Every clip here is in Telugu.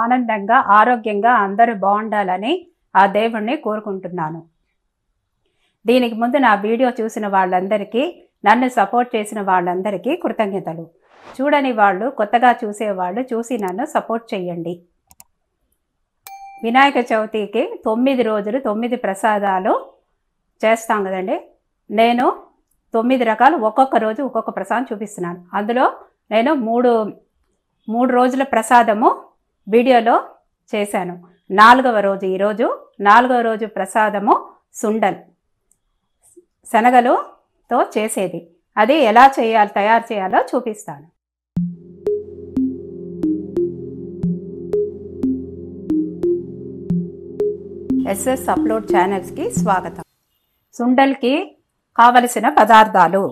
ఆనందంగా ఆరోగ్యంగా అందరూ బాగుండాలని ఆ దేవుణ్ణి కోరుకుంటున్నాను. దీనికి ముందు నా వీడియో చూసిన వాళ్ళందరికీ, నన్ను సపోర్ట్ చేసిన వాళ్ళందరికీ కృతజ్ఞతలు. చూడని వాళ్ళు, కొత్తగా చూసేవాళ్ళు చూసి నన్ను సపోర్ట్ చేయండి. వినాయక చవితికి 9 రోజులు 9 ప్రసాదాలు చేస్తాం కదండి. నేను 9 రకాలు ఒక్కొక్క రోజు ఒక్కొక్క ప్రసాదం చూపిస్తున్నాను. అందులో నేను మూడు రోజుల ప్రసాదము వీడియోలో చేశాను. 4వ రోజు ఈరోజు 4వ రోజు ప్రసాదము సుండల్ శనగలుతో చేసేది. అది ఎలా తయారు చేయాలో చూపిస్తాను. ఎస్ఎస్ అప్లోడ్ ఛానల్స్కి స్వాగతం. సుండల్కి కావలసిన పదార్థాలు: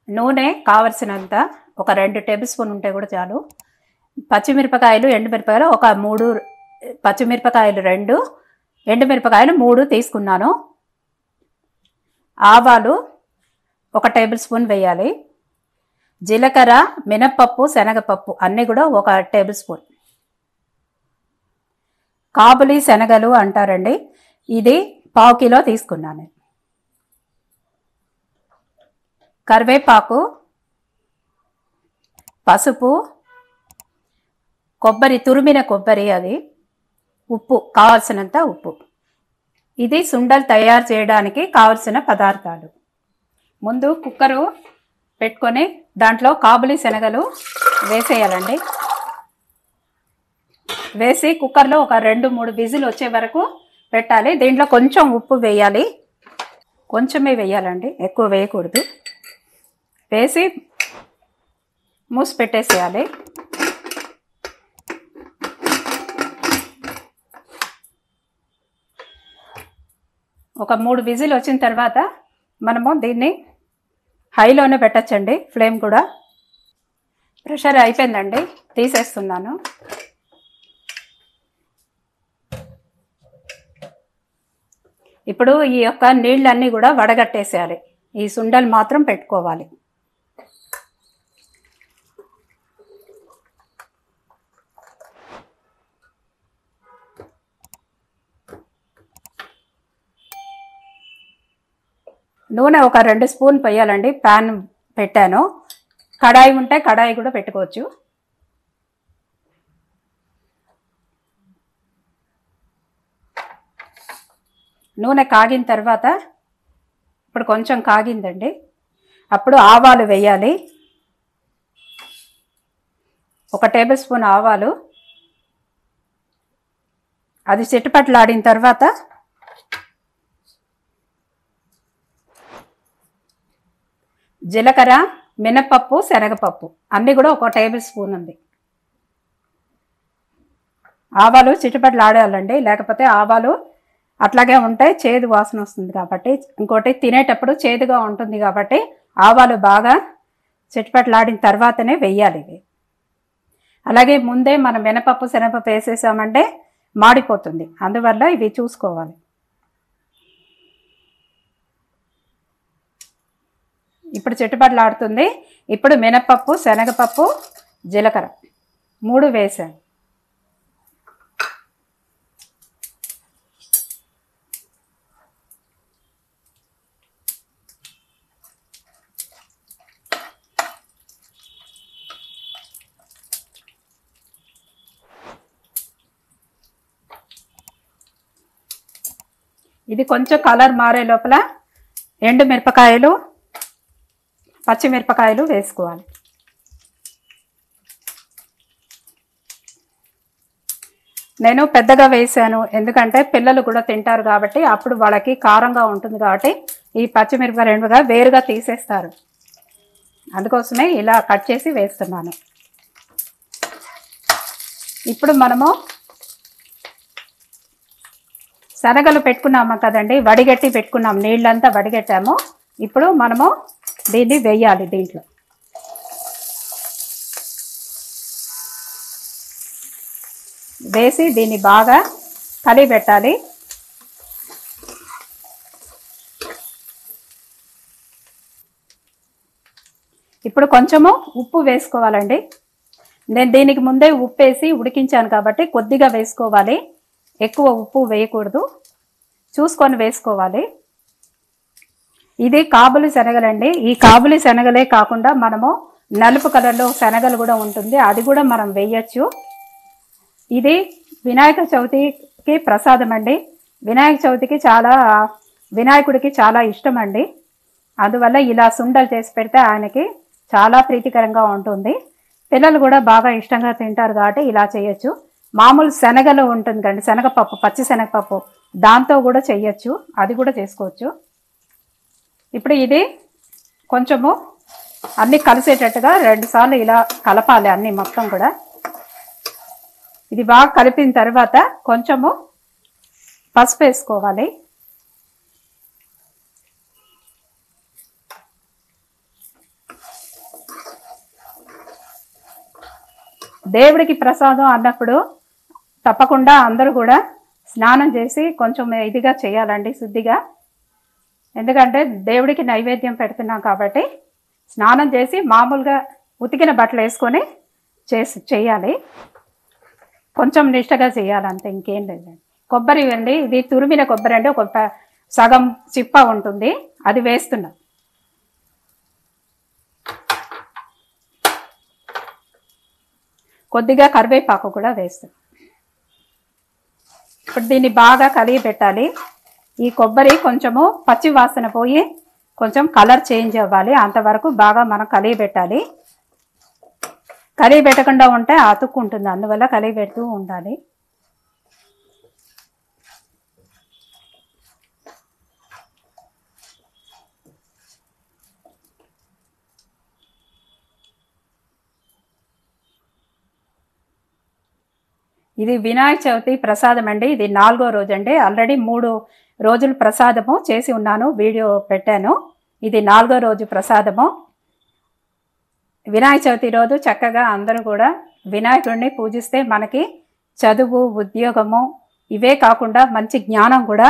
నూనె కావలసినంత, ఒక 2 టేబుల్ స్పూన్ ఉంటే కూడా చాలు. పచ్చిమిరపకాయలు, ఎండుమిరపకాయలు ఒక 3, పచ్చిమిరపకాయలు 2, ఎండుమిరపకాయలు 3 తీసుకున్నాను. ఆవాలు 1 టేబుల్ స్పూన్ వేయాలి. జీలకర్ర, మినప్పప్పు, శనగపప్పు అన్నీ కూడా 1 టేబుల్ స్పూన్. కాబులి శనగలు అంటారండి, ఇది 1/4 కిలో తీసుకున్నాను. కరివేపాకు, పసుపు, కొబ్బరి, తురిమిన కొబ్బరి, అది ఉప్పు, కావాల్సినంత ఉప్పు. ఇది సుండల్ తయారు చేయడానికి కావలసిన పదార్థాలు. ముందు కుక్కరు పెట్టుకొని దాంట్లో కాబులి శనగలు వేసేయాలండి. వేసి కుక్కర్లో ఒక 2-3 విజిల్ వచ్చే వరకు పెట్టాలి. దీంట్లో కొంచెం ఉప్పు వేయాలి, కొంచెమే వేయాలండి, ఎక్కువ వేయకూడదు. వేసి మూసి పెట్టేసేయాలి. ఒక 3 విజిల్ వచ్చిన తర్వాత మనము దీన్ని హైలోనే పెట్టచ్చండి, ఫ్లేమ్ కూడా. ప్రెషర్ అయిపోయిందండి, తీసేస్తున్నాను. ఇప్పుడు ఈ యొక్క నీళ్ళన్నీ కూడా వడగట్టేసేయాలి. ఈ సుండల్ మాత్రం పెట్టుకోవాలి. నూనె ఒక 2 స్పూన్ పోయాలండి. ప్యాన్ పెట్టాను. కడాయి ఉంటే కడాయి కూడా పెట్టుకోవచ్చు. నూనె కాగిన తర్వాత, ఇప్పుడు కొంచెం కాగిందండి, అప్పుడు ఆవాలు వేయాలి. 1 టేబుల్ స్పూన్ ఆవాలు. అది చిటపటలాడిన తర్వాత జీలకర్ర, మినపప్పు, శనగపప్పు అన్నీ కూడా 1 టేబుల్ స్పూన్ ఉంది. ఆవాలు చిటపటలాడాలండి, లేకపోతే ఆవాలు అట్లాగే ఉంటాయి, చేదు వాసన వస్తుంది కాబట్టి. ఇంకోటి, తినేటప్పుడు చేదుగా ఉంటుంది కాబట్టి ఆవాలు బాగా చిటపటలాడిన తర్వాతనే వెయ్యాలి ఇవి. అలాగే ముందే మనం మినపప్పు, శనగపప్పు వేసేసామంటే మాడిపోతుంది, అందువల్ల ఇవి చూసుకోవాలి. ఇప్పుడు చిటపటలాడుతుంది. ఇప్పుడు మినపప్పు, శనగపప్పు, జీలకర్ర 3 వేసాను. ఇది కొంచెం కలర్ మారే లోపల ఎండు మిరపకాయలు, పచ్చిమిరపకాయలు వేసుకోవాలి. నేను పెద్దగా వేసాను, ఎందుకంటే పిల్లలు కూడా తింటారు కాబట్టి, అప్పుడు వాళ్ళకి కారంగా ఉంటుంది కాబట్టి ఈ పచ్చిమిరపకాయలు ఎండుగా వేరుగా తీసేస్తారు. అందుకోసమే ఇలా కట్ చేసి వేస్తున్నాను. ఇప్పుడు మనము శనగలు పెట్టుకున్నాము కదండి, వడిగట్టి పెట్టుకున్నాం, నీళ్ళంతా వడిగట్టాము. ఇప్పుడు మనము దీన్ని వేయాలి. దీంట్లో వేసి దీన్ని బాగా కలిపెట్టాలి. ఇప్పుడు కొంచెము ఉప్పు వేసుకోవాలండి. నేను దీనికి ముందే ఉప్పు వేసి ఉడికించాను కాబట్టి కొద్దిగా వేసుకోవాలి, ఎక్కువ ఉప్పు వేయకూడదు, చూసుకొని వేసుకోవాలి. ఇది కాబులి శనగలండి. ఈ కాబులి శనగలే కాకుండా మనము నలుపు కలర్లో శనగలు కూడా ఉంటుంది, అది కూడా మనం వేయచ్చు. ఇది వినాయక చవితికి ప్రసాదం అండి. వినాయక చవితికి వినాయకుడికి చాలా ఇష్టం అండి. అందువల్ల ఇలా సుండలు చేసి పెడితే ఆయనకి చాలా ప్రీతికరంగా ఉంటుంది. పిల్లలు కూడా బాగా ఇష్టంగా తింటారు కాబట్టి ఇలా చేయొచ్చు. మామూలు శనగలు ఉంటుంది కండి, శనగపప్పు, పచ్చి శనగపప్పు, దాంతో కూడా చెయ్యొచ్చు, అది కూడా చేసుకోవచ్చు. ఇప్పుడు ఇది కొంచెము అన్నీ కలిసేటట్టుగా 2 సార్లు ఇలా కలపాలి అన్నీ మొత్తం కూడా. ఇది బాగా కలిపిన తర్వాత కొంచెము పసుపు వేసుకోవాలి. దేవుడికి ప్రసాదం అన్నప్పుడు తప్పకుండా అందరూ కూడా స్నానం చేసి కొంచెం ఇదిగా చేయాలండి, శుద్ధిగా. ఎందుకంటే దేవుడికి నైవేద్యం పెడుతున్నాం కాబట్టి స్నానం చేసి మామూలుగా ఉతికిన బట్టలు వేసుకొని చేయాలి. కొంచెం నిష్టగా చేయాలంటే ఇంకేం లేదండి. కొబ్బరి అండి, ఇది తురిమిన కొబ్బరి అండి, ఒక సగం చిప్ప ఉంటుంది, అది వేస్తున్నాం. కొద్దిగా కరివేపాకు కూడా వేస్తాం. ఇప్పుడు దీన్ని బాగా కలిగి పెట్టాలి. ఈ కొబ్బరి కొంచెము పచ్చి వాసన పోయి కొంచెం కలర్ చేంజ్ అవ్వాలి, అంతవరకు బాగా మనం కలిగి పెట్టాలి. కలిగి పెట్టకుండా ఉంటే అతుక్కుంటుంది, అందువల్ల కలిగి పెడుతూ ఉండాలి. ఇది వినాయక చవితి ప్రసాదం అండి. ఇది 4వ రోజు అండి. ఆల్రెడీ 3 రోజులు ప్రసాదము చేసి ఉన్నాను, వీడియో పెట్టాను. ఇది 4వ రోజు ప్రసాదము. వినాయక చవితి రోజు చక్కగా అందరూ కూడా వినాయకుడిని పూజిస్తే మనకి చదువు, ఉద్యోగము ఇవే కాకుండా మంచి జ్ఞానం కూడా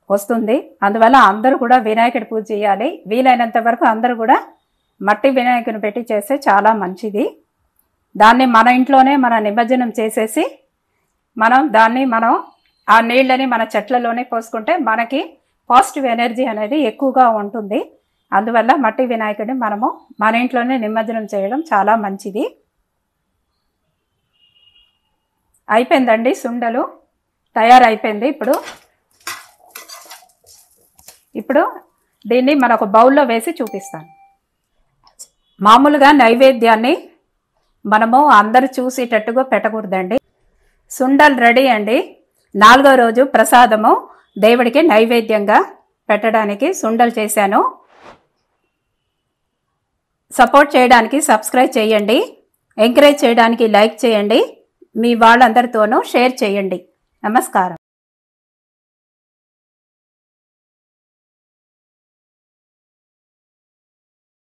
వస్తుంది. అందువల్ల అందరూ కూడా వినాయకుడి పూజ చేయాలి. వీలైనంత వరకు అందరూ కూడా మట్టి వినాయకుని పెట్టి చేస్తే చాలా మంచిది. దాన్ని మన ఇంట్లోనే మన నిమజ్జనం చేసేసి మనం ఆ నీళ్ళని మన చెట్లలోనే పోసుకుంటే మనకి పాజిటివ్ ఎనర్జీ అనేది ఎక్కువగా ఉంటుంది. అందువల్ల మట్టి వినాయకుడిని మనము మన ఇంట్లోనే నిమజ్జనం చేయడం చాలా మంచిది. అయిపోయిందండి, సుండలు తయారైపోయింది. ఇప్పుడు దీన్ని మన ఒక బౌల్లో వేసి చూపిస్తాను. మామూలుగా నైవేద్యాన్ని మనము అందరు చూసేటట్టుగా పెట్టకూడదండి. సుండలు రెడీ అండి. 4వ రోజు ప్రసాదము దేవుడికి నైవేద్యంగా పెట్టడానికి సుండలు చేశాను. సపోర్ట్ చేయడానికి సబ్స్క్రైబ్ చేయండి, ఎంకరేజ్ చేయడానికి లైక్ చేయండి, మీ వాళ్ళందరితోనూ షేర్ చేయండి. నమస్కారం.